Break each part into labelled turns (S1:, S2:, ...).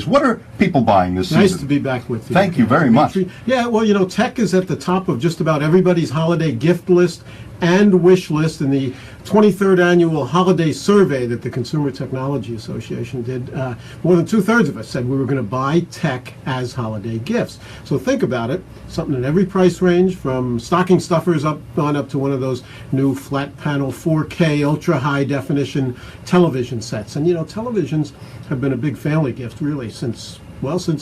S1: What are people buying this season?
S2: Nice to be back with you.
S1: Thank you very much.
S2: Yeah, well, tech is at the top of just about everybody's holiday gift list and wish list in the 23rd annual holiday survey that the Consumer Technology Association did. More than 2/3 of us said we were going to buy tech as holiday gifts. So think about it, something in every price range, from stocking stuffers up to one of those new flat panel 4K ultra high definition television sets. And televisions have been a big family gift really since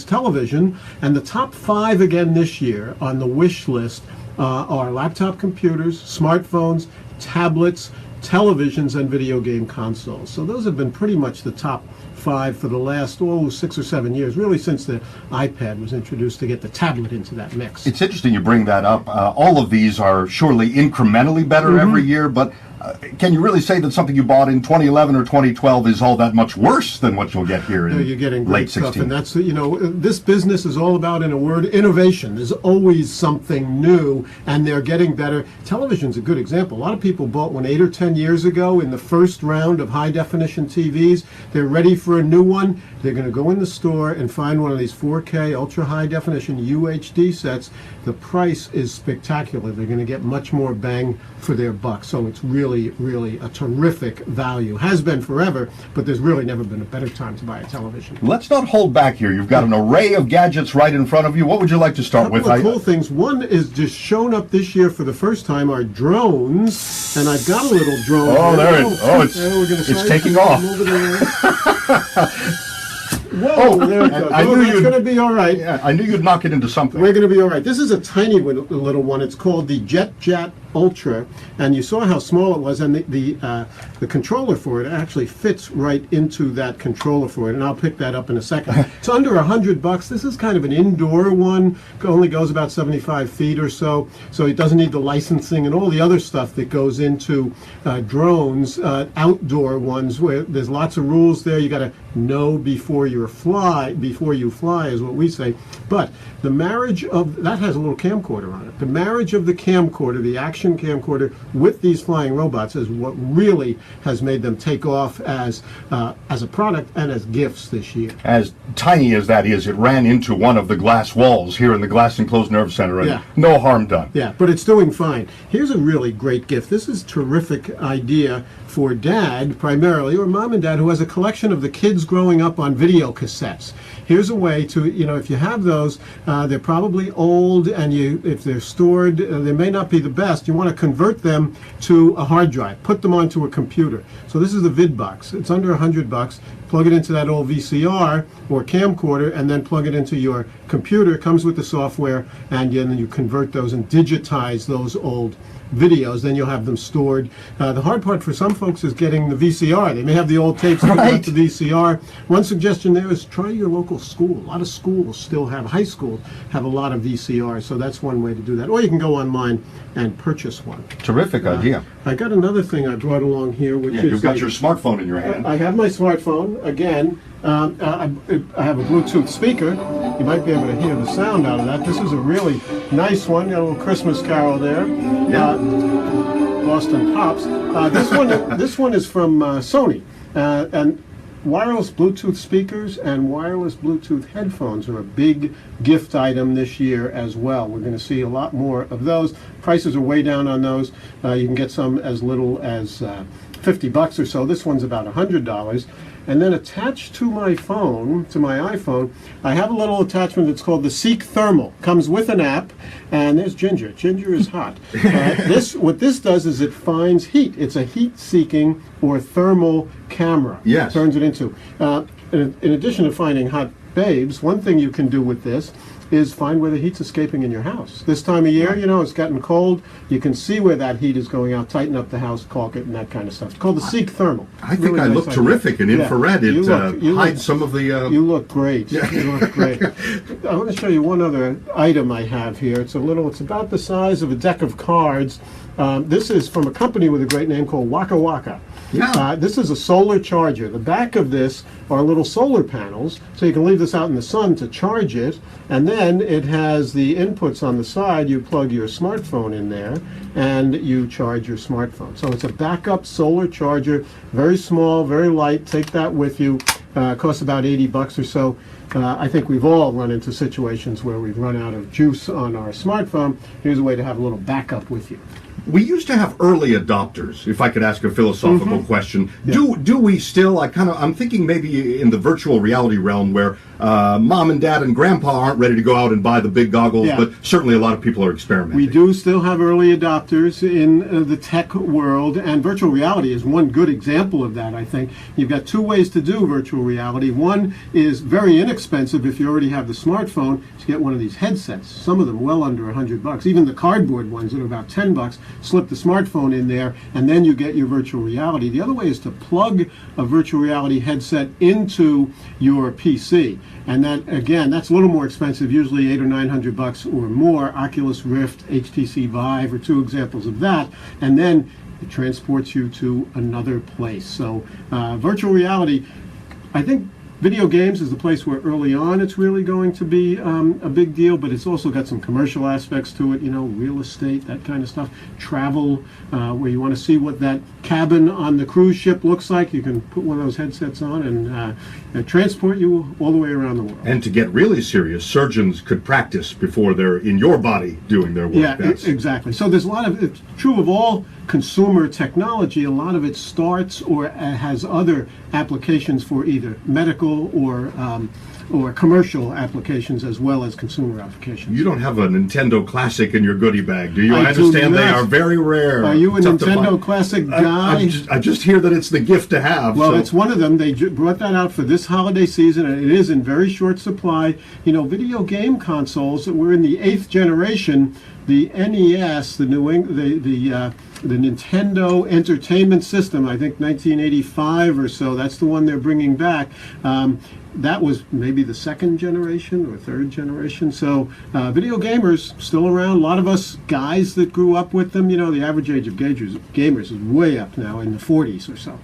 S2: television. And the top 5 again this year on the wish list are laptop computers, smartphones, tablets, televisions, and video game consoles. So those have been pretty much the top 5 for the last 6 or 7 years, really since the iPad was introduced to get the tablet into that mix.
S1: It's interesting you bring that up. All of these are surely incrementally better every year, but can you really say that something you bought in 2011 or 2012 is all that much worse than what you'll get here in
S2: you're getting
S1: late
S2: great stuff,
S1: 16?
S2: and that's this business is all about, in a word, innovation. There's always something new, and they're getting better. Television's a good example. A lot of people bought one 8 or 10 years ago in the first round of high definition TVs. They're ready for a new one. They're going to go in the store and find one of these 4K ultra high definition UHD sets. The price is spectacular. They're going to get much more bang for their buck. So it's really a terrific value. Has been forever, but there's really never been a better time to buy a television.
S1: Let's not hold back here. You've got an array of gadgets right in front of you. What would you like to start with?
S2: A couple of cool things. One is just shown up this year for the first time are drones, and I've got a little drone.
S1: Oh,
S2: here.
S1: there it is. Oh, it's taking off.
S2: Whoa, there it goes. It's going to be all right.
S1: Yeah, I knew you'd knock it into something.
S2: We're going to be all right. This is a tiny little one. It's called the JetJat Ultra, and you saw how small it was, and the controller for it actually fits right into that controller for it, and I'll pick that up in a second. It's under $100. This is kind of an indoor one. It only goes about 75 feet or so it doesn't need the licensing and all the other stuff that goes into drones, outdoor ones, where there's lots of rules there. You got to know before you fly is what we say. But the marriage of that has a little camcorder on it. The marriage of the camcorder, the action camcorder, with these flying robots is what really has made them take off as a product and as gifts this year.
S1: As tiny as that is, it ran into one of the glass walls here in the Glass Enclosed Nerve Center, and no harm done.
S2: Yeah, but it's doing fine. Here's a really great gift. This is a terrific idea for dad, primarily, or mom and dad, who has a collection of the kids growing up on video cassettes. Here's a way to, if you have those, they're probably old, and if they're stored, they may not be the best. You want to convert them to a hard drive, put them onto a computer. So this is the VidBox. It's under $100. Plug it into that old VCR or camcorder, and then plug it into your computer. It comes with the software, and then you convert those and digitize those old videos. Then you'll have them stored. The hard part for some folks is getting the VCR. They may have the old tapes, but not the VCR. One suggestion there is try your local school. A lot of schools still have, high schools have a lot of VCRs, so that's one way to do that. Or you can go online and purchase one.
S1: Terrific idea.
S2: I got another thing I brought along here, which is...
S1: You've got your smartphone in your hand.
S2: I have my smartphone. Again, I have a Bluetooth speaker. You might be able to hear the sound out of that. This is a really nice one. Got a little Christmas carol there. Boston Pops. This one is from Sony, and wireless Bluetooth speakers and wireless Bluetooth headphones are a big gift item this year as well. We're going to see a lot more of those. Prices are way down on those. You can get some as little as $50 or so. This one's about $100. And then attached to my phone, to my iPhone, I have a little attachment that's called the Seek Thermal. Comes with an app, and there's Ginger. Ginger is hot. What this does is it finds heat. It's a heat-seeking or thermal camera.
S1: Yes.
S2: Turns it into. In addition to finding hot babes, one thing you can do with this is find where the heat's escaping in your house. This time of year, it's gotten cold. You can see where that heat is going out, tighten up the house, caulk it, and that kind of stuff. It's called the Seek Thermal.
S1: I think I look terrific in infrared. It hides some of the...
S2: You look great. You look great. I want to show you one other item I have here. It's about the size of a deck of cards. This is from a company with a great name called Waka Waka.
S1: Yeah.
S2: This is a solar charger. The back of this are little solar panels, so you can leave this out in the sun to charge it, and then it has the inputs on the side. You plug your smartphone in there, and you charge your smartphone. So it's a backup solar charger, very small, very light. Take that with you. costs about $80 or so. I think we've all run into situations where we've run out of juice on our smartphone. Here's a way to have a little backup with you.
S1: We used to have early adopters, if I could ask a philosophical question.
S2: Yeah.
S1: Do we still? I'm thinking maybe in the virtual reality realm where mom and dad and grandpa aren't ready to go out and buy the big goggles,
S2: Yeah.
S1: but certainly a lot of people are experimenting.
S2: We do still have early adopters in the tech world, and virtual reality is one good example of that, I think. You've got two ways to do virtual reality. One is very inexpensive if you already have the smartphone to get one of these headsets. Some of them well under $100. Even the cardboard ones that are about $10. Slip the smartphone in there, and then you get your virtual reality. The other way is to plug a virtual reality headset into your PC. And that, again, that's a little more expensive, usually $800 or $900 or more. Oculus Rift, HTC Vive are two examples of that. And then it transports you to another place. So virtual reality, I think video games is the place where early on it's really going to be a big deal, but it's also got some commercial aspects to it, real estate, that kind of stuff. Travel, where you want to see what that cabin on the cruise ship looks like. You can put one of those headsets on and transport you all the way around the world.
S1: And to get really serious, surgeons could practice before they're in your body doing their work.
S2: Yeah, exactly. So there's a lot of, it's true of all consumer technology, a lot of it starts or has other applications for either medical or commercial applications as well as consumer applications.
S1: You don't have a Nintendo Classic in your goodie bag, do you? I
S2: do
S1: understand they
S2: not.
S1: are very rare.
S2: Are you a
S1: Tough to
S2: Nintendo
S1: find.
S2: Classic guy?
S1: I just hear that it's the gift to have.
S2: Well,
S1: so.
S2: it's one of them. They brought that out for this holiday season, and it is in very short supply. Video game consoles that were in the 8th generation, the NES, the Nintendo Entertainment System, I think 1985 or so. That's the one they're bringing back. That was maybe the 2nd generation or 3rd generation. So video gamers still around. A lot of us guys that grew up with them, the average age of gamers is way up now in the 40s or so.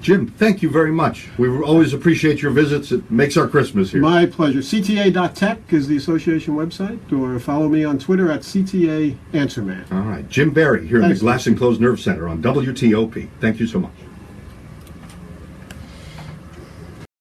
S1: Jim, thank you very much. We always appreciate your visits. It makes our Christmas here.
S2: My pleasure. CTA.tech is the association website, or follow me on Twitter at CTA Answerman.
S1: All right. Jim Barry here in the
S2: Thanks,
S1: Glass Enclosed Nerve Center on WTOP. Thank you so much.